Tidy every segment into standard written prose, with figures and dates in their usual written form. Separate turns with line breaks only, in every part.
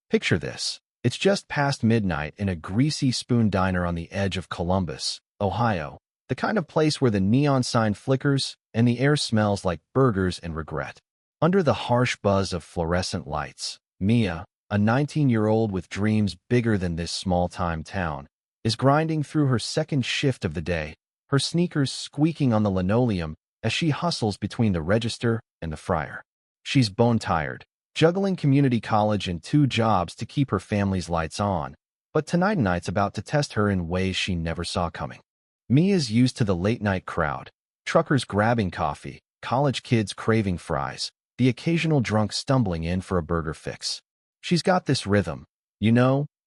Picture this. It's just past midnight in a greasy spoon diner on the edge of Columbus, Ohio, the kind of place where the neon sign flickers and the air smells like burgers and regret. Under the harsh buzz of fluorescent lights, Mia, a 19-year-old with dreams bigger than this small-time town, is grinding through her second shift of the day, her sneakers squeaking on the linoleum as she hustles between the register and the fryer. She's bone-tired, juggling community college and 2 jobs to keep her family's lights on, but tonight's about to test her in ways she never saw coming. Mia's used to the late-night crowd, truckers grabbing coffee, college kids craving fries, the occasional drunk stumbling in for a burger fix. She's got this rhythm,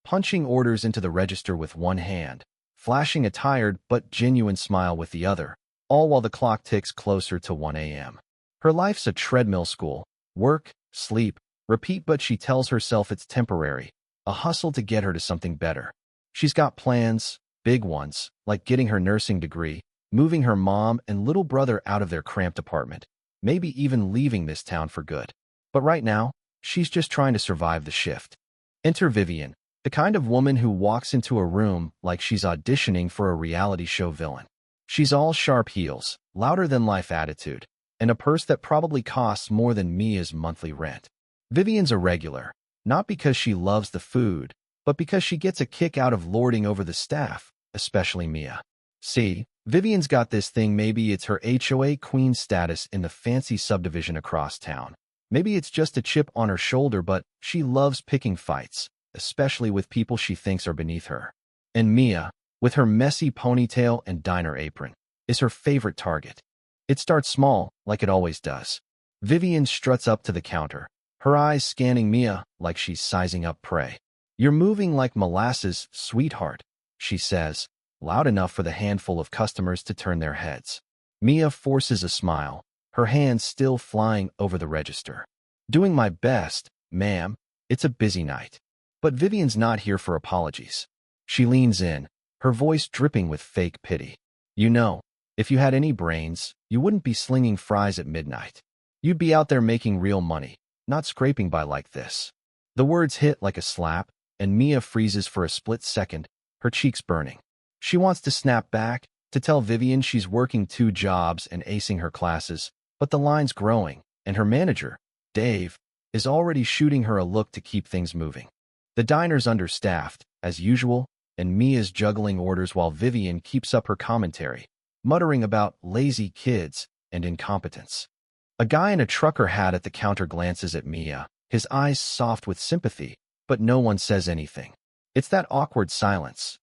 punching orders into the register with one hand, flashing a tired but genuine smile with the other, all while the clock ticks closer to 1 a.m. Her life's a treadmill school, work, sleep, repeat, but she tells herself it's temporary, a hustle to get her to something better. She's got plans, big ones, like getting her nursing degree, moving her mom and little brother out of their cramped apartment, maybe even leaving this town for good. But right now, she's just trying to survive the shift. Enter Vivian, the kind of woman who walks into a room like she's auditioning for a reality show villain. She's all sharp heels, louder-than-life attitude, and a purse that probably costs more than Mia's monthly rent. Vivian's a regular, not because she loves the food, but because she gets a kick out of lording over the staff, especially Mia. See, Vivian's got this thing. Maybe it's her HOA queen status in the fancy subdivision across town. Maybe it's just a chip on her shoulder, but she loves picking fights, especially with people she thinks are beneath her. And Mia, with her messy ponytail and diner apron, is her favorite target. It starts small, like it always does. Vivian struts up to the counter, her eyes scanning Mia like she's sizing up prey. "You're moving like molasses, sweetheart," she says, loud enough for the handful of customers to turn their heads. Mia forces a smile, her hands still flying over the register. "Doing my best, ma'am. It's a busy night." But Vivian's not here for apologies. She leans in, her voice dripping with fake pity. If you had any brains, you wouldn't be slinging fries at midnight. You'd be out there making real money, not scraping by like this. The words hit like a slap, and Mia freezes for a split second, her cheeks burning. She wants to snap back, to tell Vivian she's working 2 jobs and acing her classes, but the line's growing, and her manager, Dave, is already shooting her a look to keep things moving. The diner's understaffed, as usual, and Mia's juggling orders while Vivian keeps up her commentary, muttering about lazy kids and incompetence. A guy in a trucker hat at the counter glances at Mia, his eyes soft with sympathy, but no one says anything. It's that awkward silence,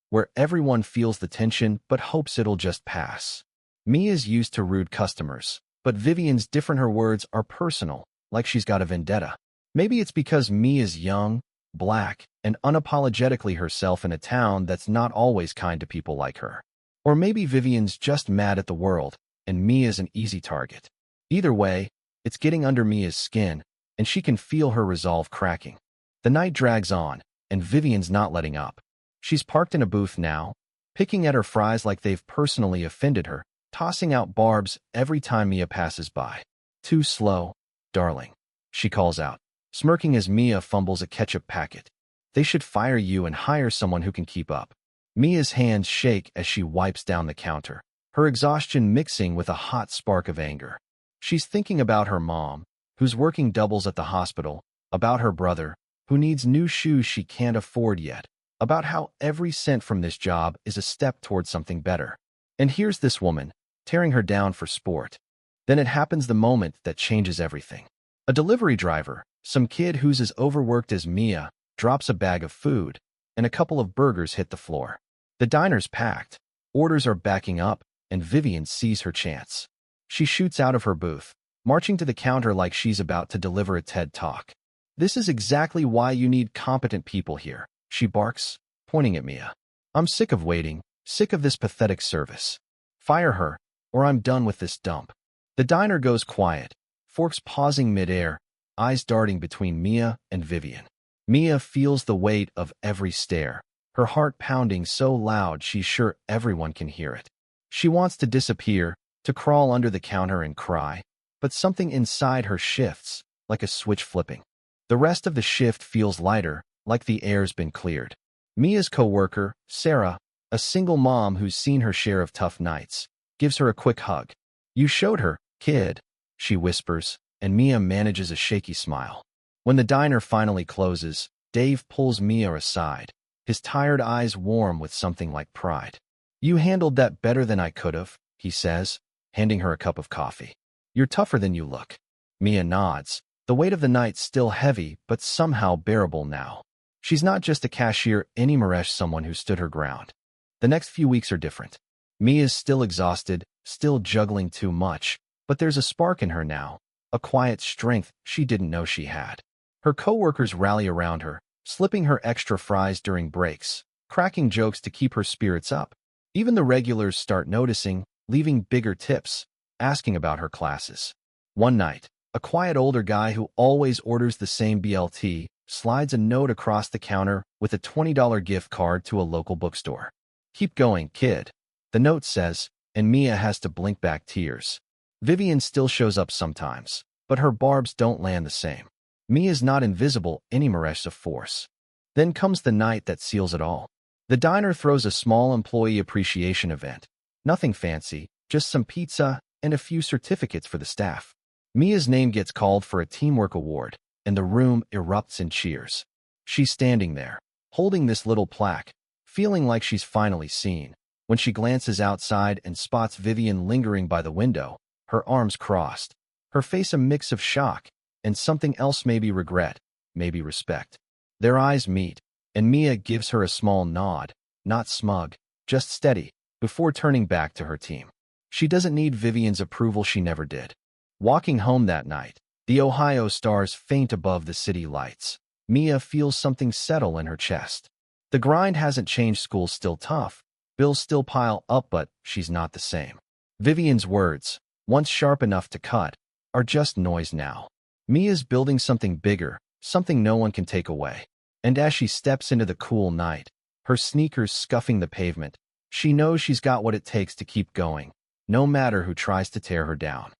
where everyone feels the tension but hopes it'll just pass. Mia's used to rude customers, but Vivian's different. Her words are personal, like she's got a vendetta. Maybe it's because Mia's young, black, and unapologetically herself in a town that's not always kind to people like her. Or maybe Vivian's just mad at the world, and Mia's an easy target. Either way, it's getting under Mia's skin, and she can feel her resolve cracking. The night drags on, and Vivian's not letting up. She's parked in a booth now, picking at her fries like they've personally offended her, tossing out barbs every time Mia passes by. "Too slow, darling," she calls out, smirking as Mia fumbles a ketchup packet. "They should fire you and hire someone who can keep up." Mia's hands shake as she wipes down the counter, her exhaustion mixing with a hot spark of anger. She's thinking about her mom, who's working doubles at the hospital, about her brother, who needs new shoes she can't afford yet, about how every cent from this job is a step towards something better. And here's this woman, tearing her down for sport. Then it happens, the moment that changes everything. A delivery driver, some kid who's as overworked as Mia, drops a bag of food, and a couple of burgers hit the floor. The diner's packed, orders are backing up, and Vivian sees her chance. She shoots out of her booth, marching to the counter like she's about to deliver a TED Talk. "This is exactly why you need competent people here," she barks, pointing at Mia. "I'm sick of waiting, sick of this pathetic service. Fire her, or I'm done with this dump." The diner goes quiet, forks pausing midair, eyes darting between Mia and Vivian. Mia feels the weight of every stare, her heart pounding so loud she's sure everyone can hear it. She wants to disappear, to crawl under the counter and cry, but something inside her shifts, like a switch flipping. The rest of the shift feels lighter, like the air's been cleared. Mia's coworker, Sarah, a single mom who's seen her share of tough nights, gives her a quick hug. "You showed her, kid," she whispers, and Mia manages a shaky smile. When the diner finally closes, Dave pulls Mia aside, his tired eyes warm with something like pride. "You handled that better than I could've," he says, handing her a cup of coffee. "You're tougher than you look." Mia nods, the weight of the night still heavy but somehow bearable now. She's not just a cashier anymore, someone who stood her ground. The next few weeks are different. Mia's still exhausted, still juggling too much, but there's a spark in her now, a quiet strength she didn't know she had. Her coworkers rally around her, slipping her extra fries during breaks, cracking jokes to keep her spirits up. Even the regulars start noticing, leaving bigger tips, asking about her classes. One night, a quiet older guy who always orders the same BLT slides a note across the counter with a $20 gift card to a local bookstore. "Keep going, kid," the note says, and Mia has to blink back tears. Vivian still shows up sometimes, but her barbs don't land the same. Mia's not invisible anymore, a force. Then comes the night that seals it all. The diner throws a small employee appreciation event. Nothing fancy, just some pizza and a few certificates for the staff. Mia's name gets called for a teamwork award, and the room erupts in cheers. She's standing there, holding this little plaque, feeling like she's finally seen, when she glances outside and spots Vivian lingering by the window, her arms crossed, her face a mix of shock and something else, maybe regret, maybe respect. Their eyes meet, and Mia gives her a small nod, not smug, just steady, before turning back to her team. She doesn't need Vivian's approval, she never did. Walking home that night, the Ohio stars faint above the city lights. Mia feels something settle in her chest. The grind hasn't changed, school's still tough, bills still pile up, but she's not the same. Vivian's words, once sharp enough to cut, are just noise now. Mia's building something bigger, something no one can take away. And as she steps into the cool night, her sneakers scuffing the pavement, she knows she's got what it takes to keep going, no matter who tries to tear her down.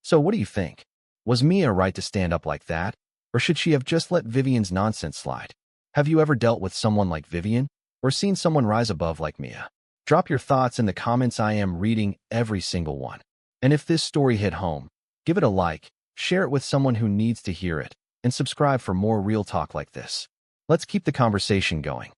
So what do you think? Was Mia right to stand up like that? Or should she have just let Vivian's nonsense slide? Have you ever dealt with someone like Vivian? Or seen someone rise above like Mia? Drop your thoughts in the comments. I am reading every single one. And if this story hit home, give it a like, share it with someone who needs to hear it, and subscribe for more real talk like this. Let's keep the conversation going.